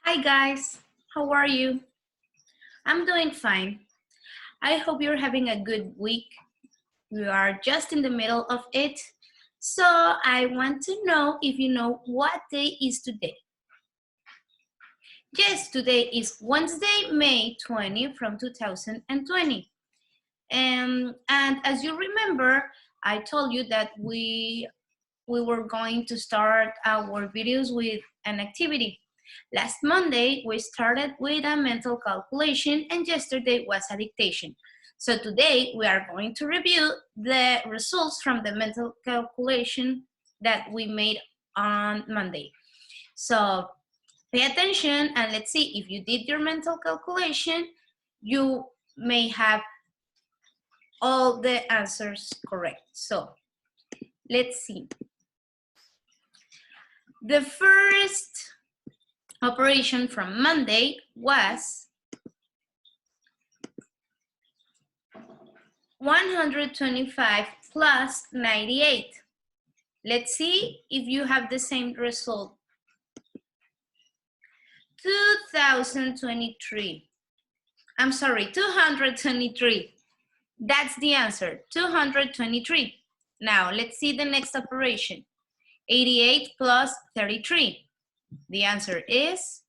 Hi guys, how are you? I'm doing fine. I hope you're having a good week. We are just in the middle of it. So I want to know if you know what day is today. Yes, today is Wednesday, May 20 from 2020. And as you remember, I told you that we were going to start our videos with an activity. Last Monday, we started with a mental calculation and yesterday was a dictation. So today we are going to review the results from the mental calculation that we made on Monday. So pay attention and let's see if you did your mental calculation, you may have all the answers correct. So let's see. The first operation from Monday was 125 plus 98. Let's see if you have the same result. 223. I'm sorry, 223. That's the answer, 223. Now, let's see the next operation. 88 plus 33. The answer is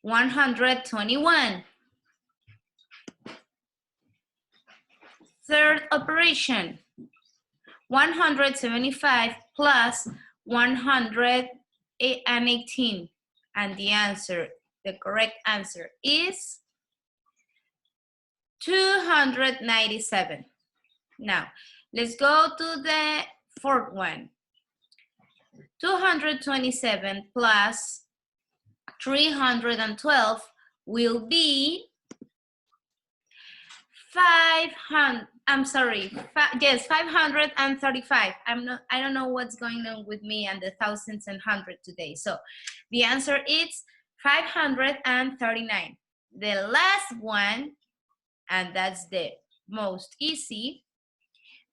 121. Third operation, 175 plus 118. And the answer, the correct answer is 297. Now, let's go to the fourth one. 227 plus 312 will be 500. I'm sorry. Yes, 535. I don't know what's going on with me and the thousands and hundred today. So the answer is 539. The last one, and that's the most easy,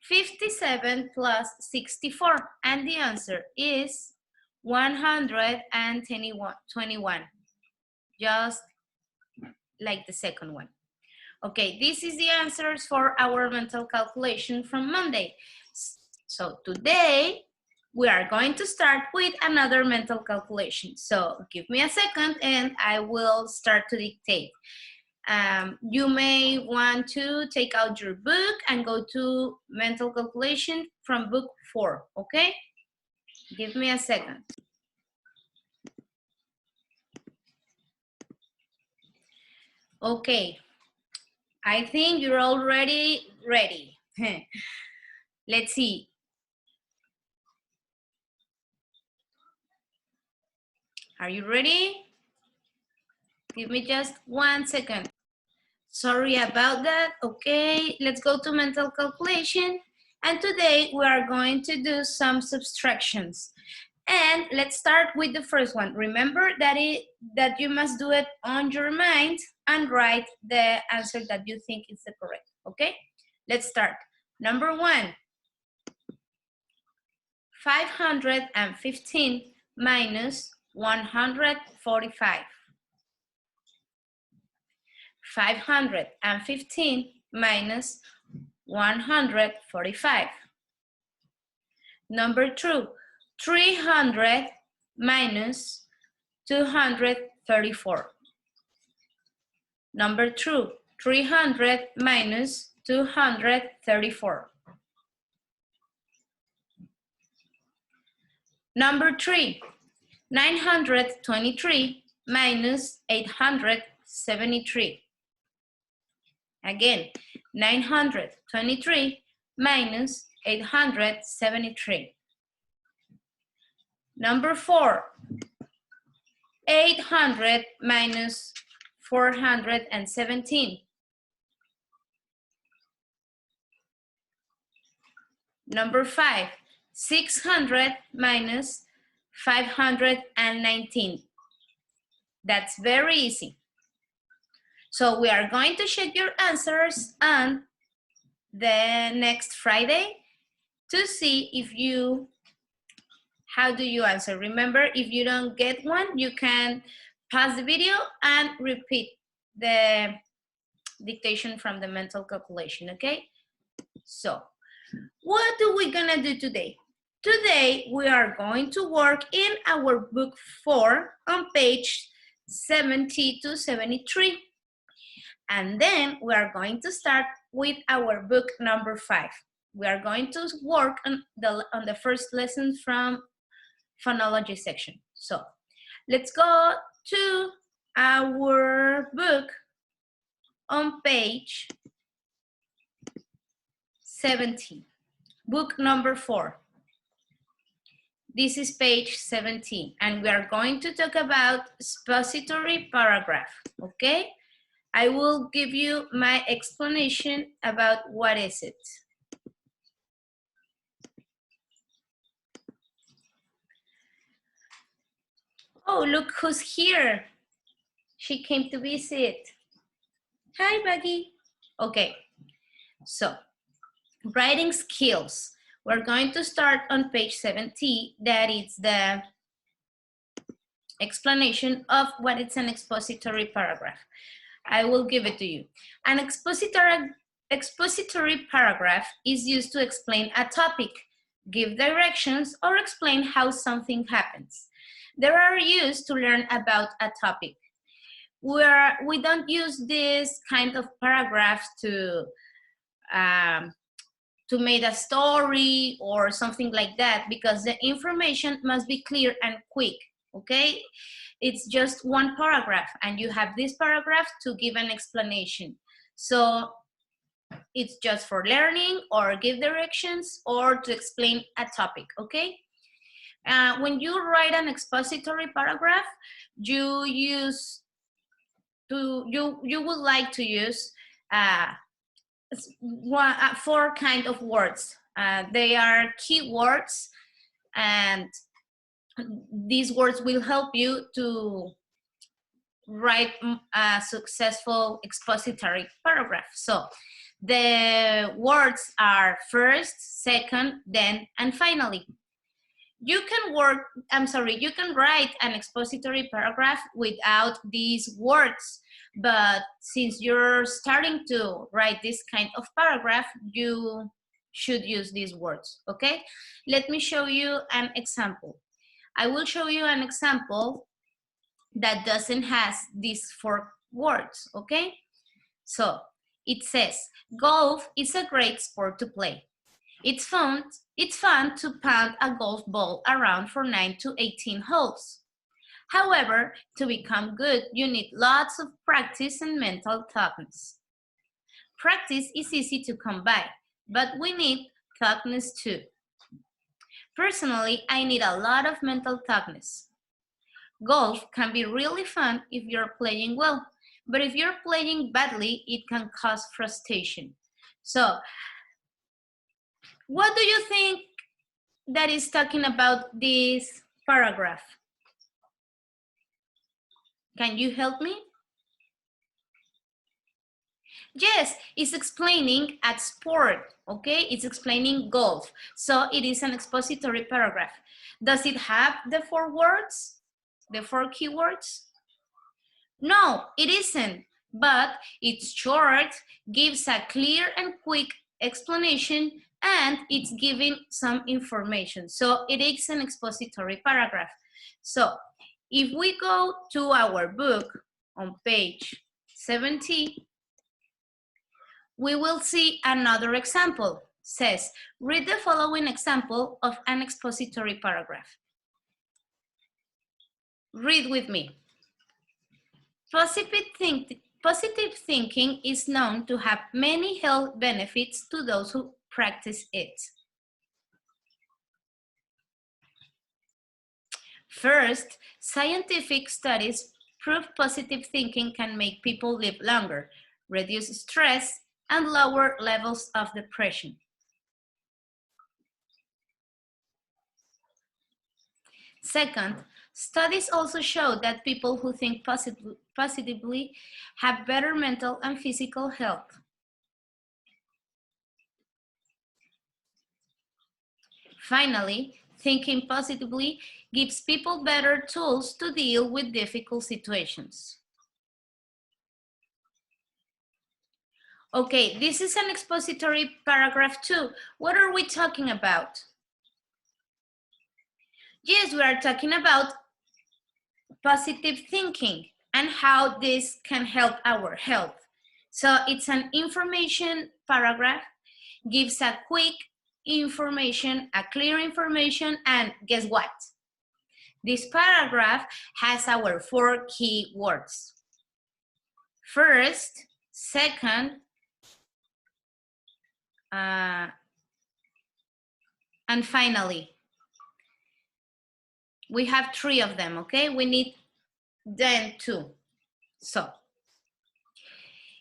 57 plus 64, and the answer is 121, just like the second one. Okay, this is the answers for our mental calculation from Monday. So today, we are going to start with another mental calculation. So give me a second and I will start to dictate. You may want to take out your book and go to mental calculation from book 4, okay? Give me a second. Okay, I think you're already ready. Let's see. Are you ready? Give me just 1 second. Sorry about that. Okay, let's go to mental calculation. And today we are going to do some subtractions. And let's start with the first one. Remember that you must do it on your mind and write the answer that you think is the correct, okay? Let's start. Number 1, 515 minus 145. 515 minus 145. Number 2, 300 minus 234. Number 2, 300 minus 234. Number 3, 923 minus 873. Again, 923 minus 873. Number 4, 800 minus 417. Number 5, 600 minus 519. That's very easy. So we are going to check your answers on the next Friday to see if how do you answer. Remember, if you don't get one, you can pause the video and repeat the dictation from the mental calculation, okay? So, what are we gonna do today? Today, we are going to work in our book 4 on page 70 to 73. And then we are going to start with our book number 5. We are going to work on the first lesson from phonology section. So let's go to our book on page 17, book number 4. This is page 17, and we are going to talk about expository paragraph, okay? I will give you my explanation about what is it. Oh, look who's here. She came to visit. Hi, Baggy. Okay, so writing skills. We're going to start on page 70. That is the explanation of what is an expository paragraph. I will give it to you. An expository paragraph is used to explain a topic, give directions, or explain how something happens. They are used to learn about a topic. We don't use this kind of paragraphs to make a story or something like that, because the information must be clear and quick, okay? It's just one paragraph, and you have this paragraph to give an explanation. So it's just for learning or give directions or to explain a topic, okay? When you write an expository paragraph, you would like to use 4 kind of words. They are keywords, and these words will help you to write a successful expository paragraph. So the words are first, second, then, and finally. You can write an expository paragraph without these words, but since you're starting to write this kind of paragraph, you should use these words, okay? Let me show you an example. I will show you an example that doesn't have these 4 words, okay? So it says, golf is a great sport to play. It's fun to pound a golf ball around for 9 to 18 holes. However, to become good, you need lots of practice and mental toughness. Practice is easy to come by, but we need toughness too. Personally, I need a lot of mental toughness. Golf can be really fun if you're playing well, but if you're playing badly, it can cause frustration. So, what do you think that is talking about this paragraph? Can you help me? Yes, it's explaining a sport, okay? It's explaining golf. So it is an expository paragraph. Does it have the 4 words, the 4 keywords? No, it isn't, but it's short, gives a clear and quick explanation, and it's giving some information. So it is an expository paragraph. So if we go to our book on page 70, we will see another example. Says, read the following example of an expository paragraph. Read with me. Positive thinking is known to have many health benefits to those who practice it. First, scientific studies prove positive thinking can make people live longer, reduce stress, and lower levels of depression. Second, studies also show that people who think positively have better mental and physical health. Finally, Thinking positively gives people better tools to deal with difficult situations. Okay, this is an expository paragraph 2. What are we talking about? Yes, we are talking about positive thinking and how this can help our health. So it's an information paragraph, gives a quick information, a clear information, and guess what? This paragraph has our 4 key words. First, second, and finally. We have 3 of them, okay? We need then 2. So,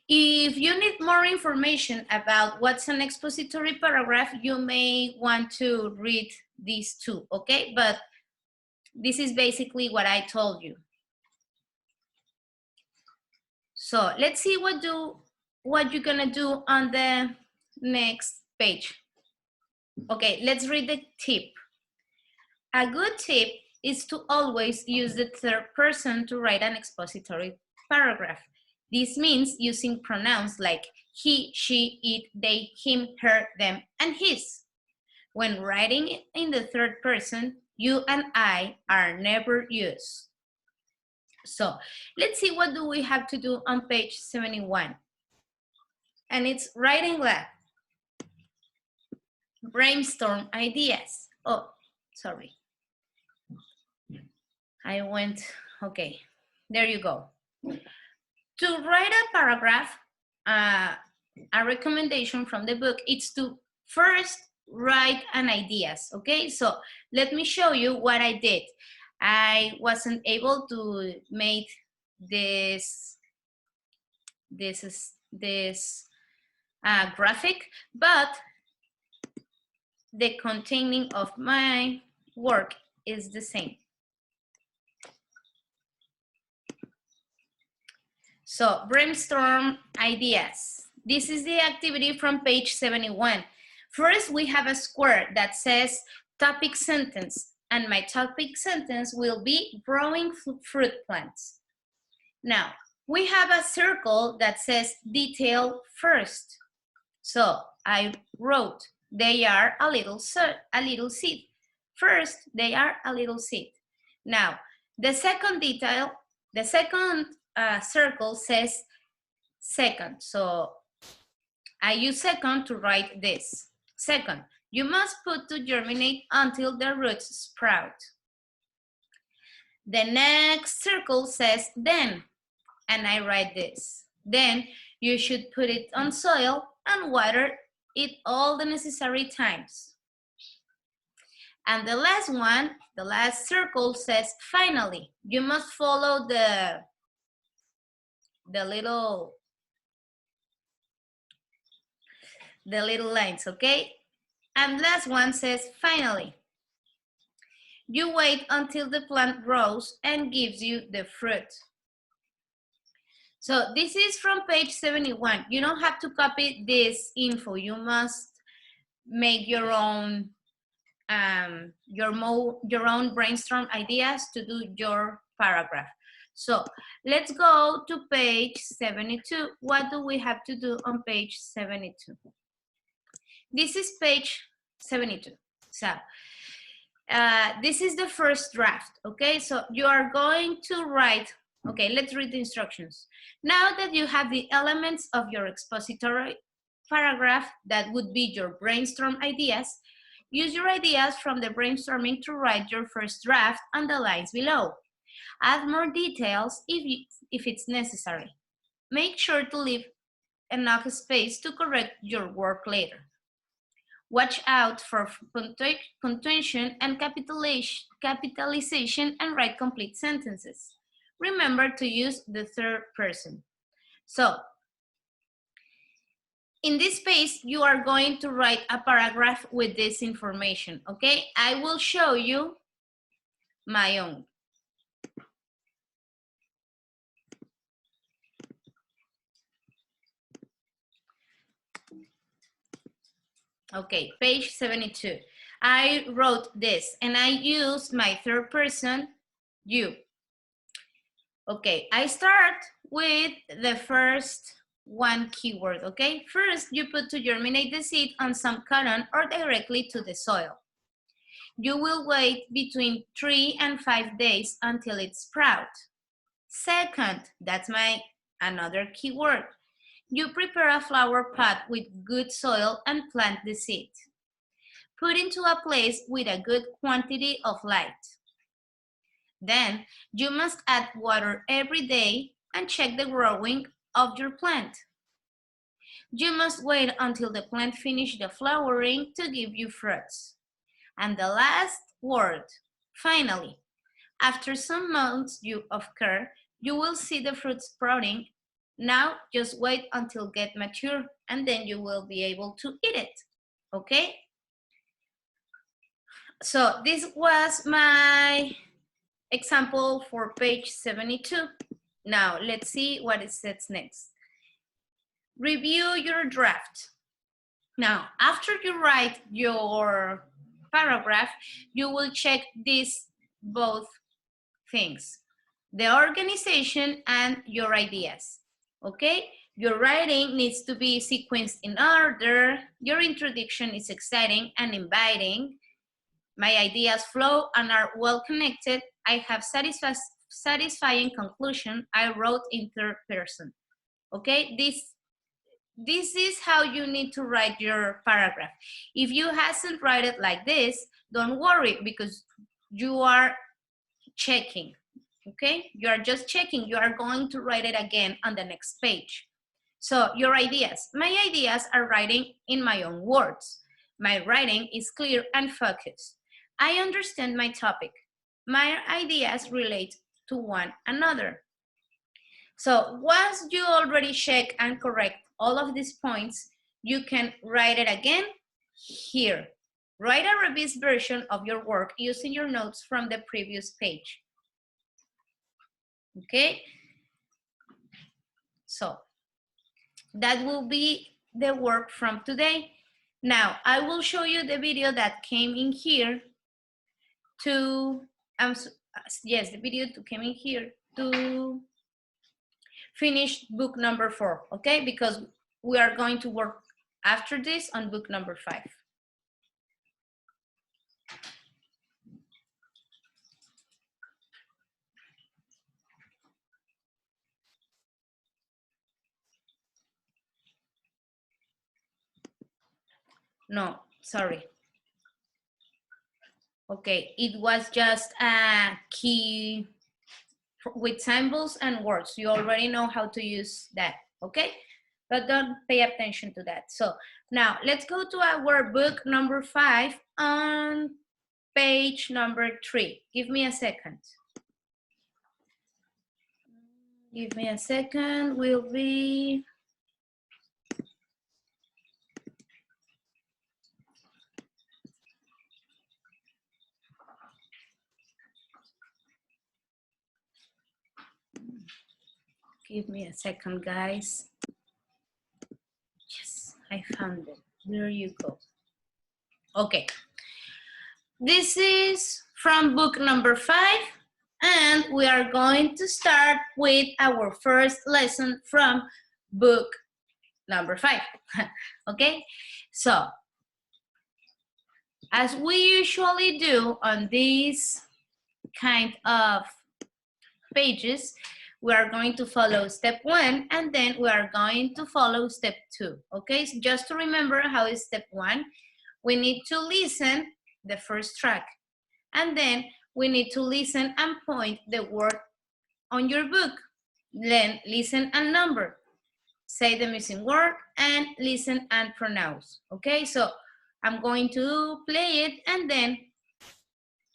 if you need more information about what's an expository paragraph, you may want to read these 2, okay? But this is basically what I told you. So let's see what you're gonna do on the next page. Okay, let's read the tip. A good tip is to always use the third person to write an expository paragraph. This means using pronouns like he, she, it, they, him, her, them, and his. When writing in the third person, you and I are never used. So let's see what do we have to do on page 71. And it's writing lab. Brainstorm ideas. Oh, sorry. I went, okay, there you go. To write a paragraph, a recommendation from the book is to first write an ideas, okay? So let me show you what I did. I wasn't able to make this graphic, but the containing of my work is the same. So brainstorm ideas. This is the activity from page 71. First, we have a square that says topic sentence, and my topic sentence will be growing fruit plants. Now, we have a circle that says detail first. So I wrote, they are a little seed. First, they are a little seed. Now, the second detail, the second circle says second. So I use second to write this. Second, you must put to germinate until the roots sprout. The next circle says then, and I write this. Then you should put it on soil and water it all the necessary times. And the last one, the last circle says finally. You must follow the little lines, okay? And last one says finally. You wait until the plant grows and gives you the fruit. So this is from page 71. You don't have to copy this info. You must make your own brainstorm ideas to do your paragraph. So let's go to page 72. What do we have to do on page 72? This is page 72. So this is the first draft, okay? So you are going to write, okay, let's read the instructions. Now that you have the elements of your expository paragraph, that would be your brainstorm ideas, use your ideas from the brainstorming to write your first draft on the lines below. Add more details if it's necessary. Make sure to leave enough space to correct your work later. Watch out for punctuation and capitalization and write complete sentences. Remember to use the third person. So, in this page, you are going to write a paragraph with this information, okay? I will show you my own. Okay, page 72. I wrote this and I used my third person, you. Okay, I start with the first one keyword, okay? First, you put to germinate the seed on some cotton or directly to the soil. You will wait between 3 and 5 days until it sprouts. Second, that's my another keyword. You prepare a flower pot with good soil and plant the seed. Put into a place with a good quantity of light. Then you must add water every day and check the growing of your plant. You must wait until the plant finishes the flowering to give you fruits. And the last word, finally, after some months of care, you will see the fruit sprouting. Now just wait until get mature and then you will be able to eat it, okay? So this was my example for page 72. Now let's see what it says next. Review your draft. Now, after you write your paragraph, you will check these both things, the organization and your ideas, okay? Your writing needs to be sequenced in order. Your introduction is exciting and inviting. My ideas flow and are well connected. I have satisfying conclusion. I wrote in third person, okay? This is how you need to write your paragraph. If you hasn't write it like this, don't worry because you are checking, okay? You are just checking. You are going to write it again on the next page. So your ideas. My ideas are writing in my own words. My writing is clear and focused. I understand my topic. My ideas relate to one another. So once you already check and correct all of these points, you can write it again here. Write a revised version of your work using your notes from the previous page. Okay? So that will be the work from today. Now, I will show you the video that came in here to, yes, the video came in here to finish book number 4, okay? Because we are going to work after this on book number 5. No, sorry. Okay, it was just a key with symbols and words. You already know how to use that, okay? But don't pay attention to that. So now let's go to our book number 5 on page number 3. Give me a second. Give me a second. Will be give me a second, guys. Yes, I found it. There you go. Okay. This is from book number 5, and we are going to start with our first lesson from book number 5. Okay, so as we usually do on these kind of pages, we are going to follow step 1 and then we are going to follow step 2. Okay, so just to remember how is step 1, we need to listen the first track and then we need to listen and point the word on your book. Then listen and number, say the missing word and listen and pronounce. Okay, so I'm going to play it and then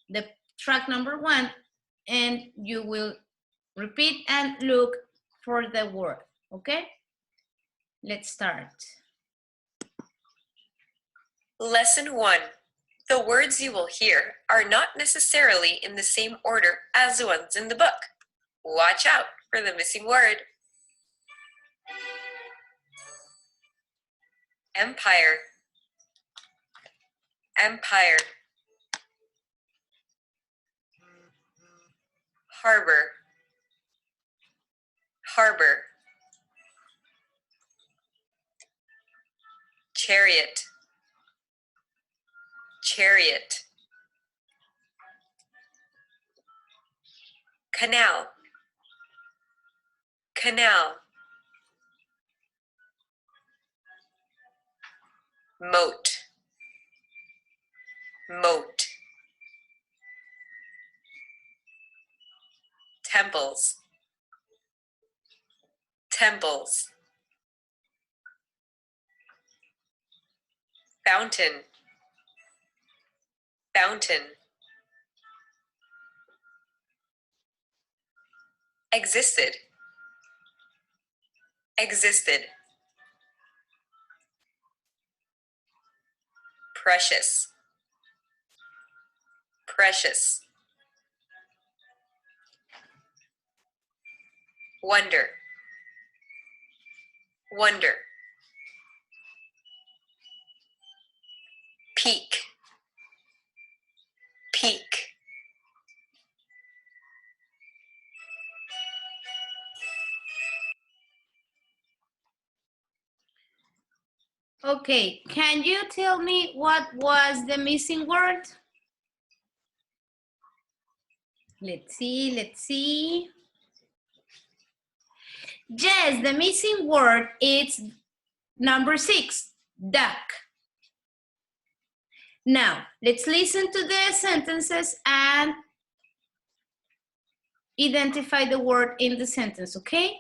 the track number 1 and you will repeat and look for the word, okay? Let's start. Lesson 1. The words you will hear are not necessarily in the same order as the ones in the book. Watch out for the missing word. Empire. Empire. harbor, harbor. Chariot, chariot. Canal, canal. Moat, moat. Temples, temples. Fountain, fountain. Existed, existed. Precious, precious. Wonder, wonder. Peak, peak. Okay, can you tell me what was the missing word? Let's see, let's see. Yes, the missing word is number 6, duck. Now, let's listen to the sentences and identify the word in the sentence, okay?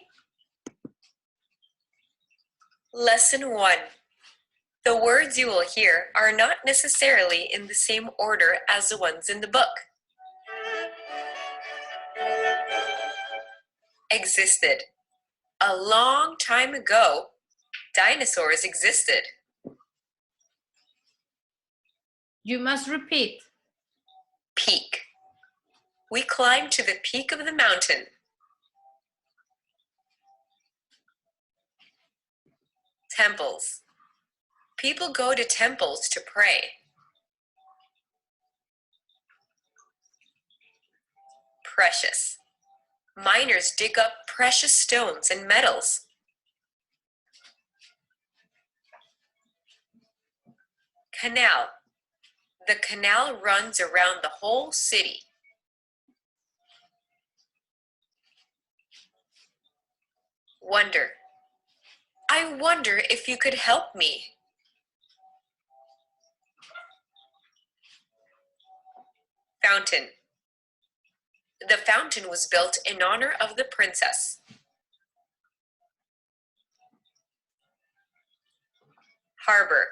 Lesson 1. The words you will hear are not necessarily in the same order as the ones in the book. Existed. A long time ago, dinosaurs existed. You must repeat. Peak. We climbed to the peak of the mountain. Temples. People go to temples to pray. Precious. Miners dig up precious stones and metals. Canal. The canal runs around the whole city. Wonder. I wonder if you could help me. Fountain. The fountain was built in honor of the princess. Harbor.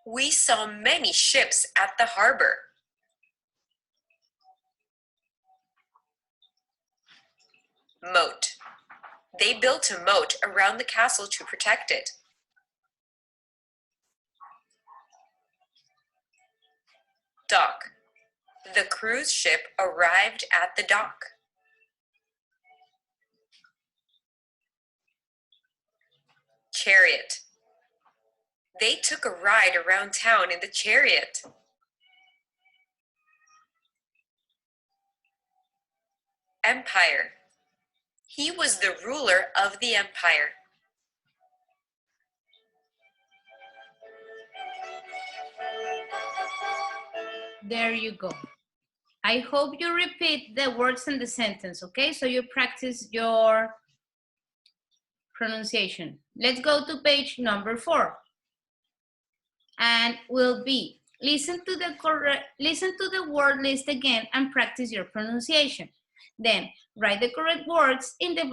We saw many ships at the harbor. Moat. They built a moat around the castle to protect it. Dock. The cruise ship arrived at the dock. Chariot. They took a ride around town in the chariot. Empire. He was the ruler of the empire. There you go. I hope you repeat the words in the sentence, okay? So you practice your pronunciation. Let's go to page number 4. And will be, listen to the word list again and practice your pronunciation. Then write the correct words in the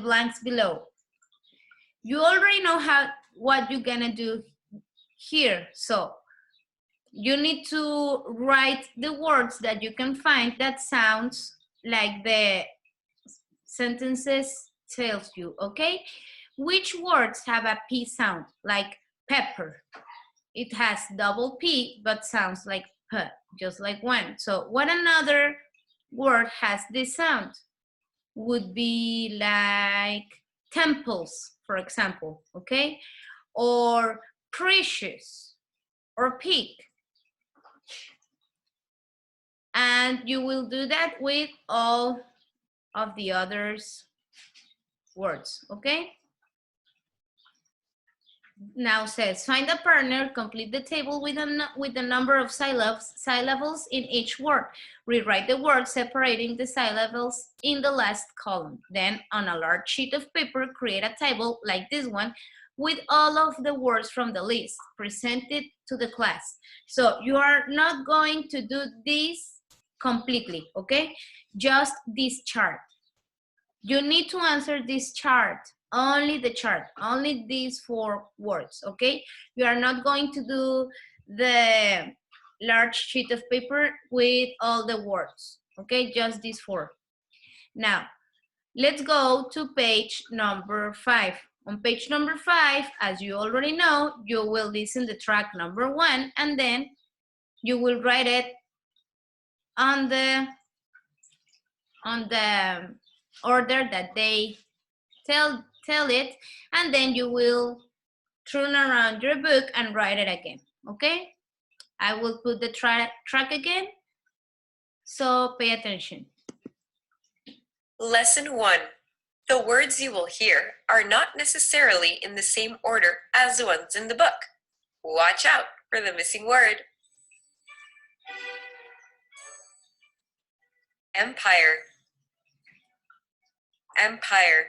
blanks below. You already know what you're gonna do here. So you need to write the words that you can find that sounds like the sentences tells you, okay? Which words have a P sound, like pepper? It has double P, but sounds like P, just like one. So what another word has this sound? Would be like temples, for example, okay? Or precious, or peak. And you will do that with all of the others words, okay? Now says, find a partner, complete the table with the number of syllables in each word. Rewrite the word separating the syllables in the last column. Then on a large sheet of paper, create a table like this one with all of the words from the list. Present it to the class. So you are not going to do this completely, okay? Just this chart. You need to answer this chart, only the chart, only these 4 words, okay? You are not going to do the large sheet of paper with all the words, okay? Just these 4. Now, let's go to page number 5. On page number 5, as you already know, you will listen to track number 1, and then you will write it on the order that they tell it, and then you will turn around your book and write it again, okay? I will put the track again, so pay attention. Lesson 1. The words you will hear are not necessarily in the same order as the ones in the book. Watch out for the missing word. Empire. Empire.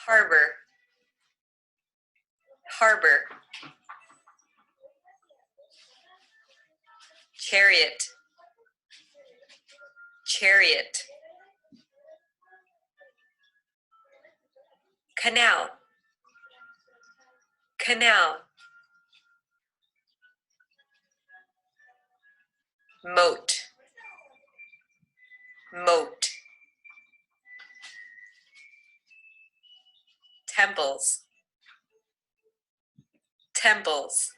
Harbor. Harbor. Chariot. Chariot. Canal. Canal. Moat. Moat. Temples. Temples.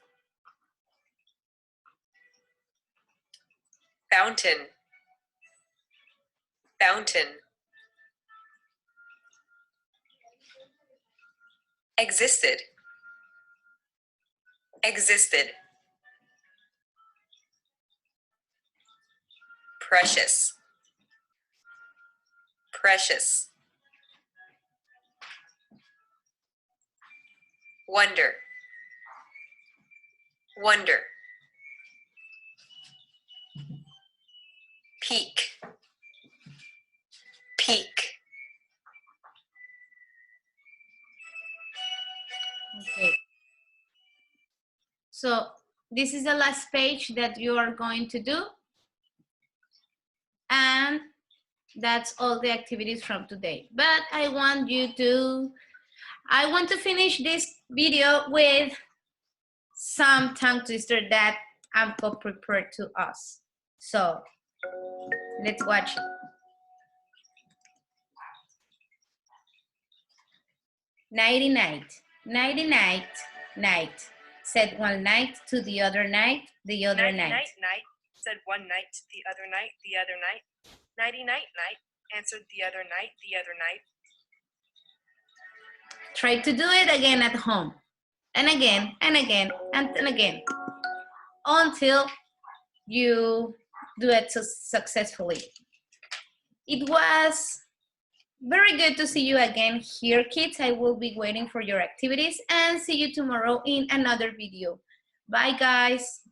Fountain. Fountain. Existed. Existed. Precious. Precious. Wonder. Wonder. Peak. Peak. Okay. So this is the last page that you are going to do. And that's all the activities from today. But I want to finish this video with some tongue twister that Amco prepared to us. So let's watch it. Nighty night, nighty night, night. Said one night to the other night, the other Nighty night. night, night, said one night to the other night, the other night. Nighty night, night, answered the other night, the other night. Try to do it again at home. And again, and again, and again. Until you do it successfully. It was very good to see you again here, kids. I will be waiting for your activities and see you tomorrow in another video. Bye, guys.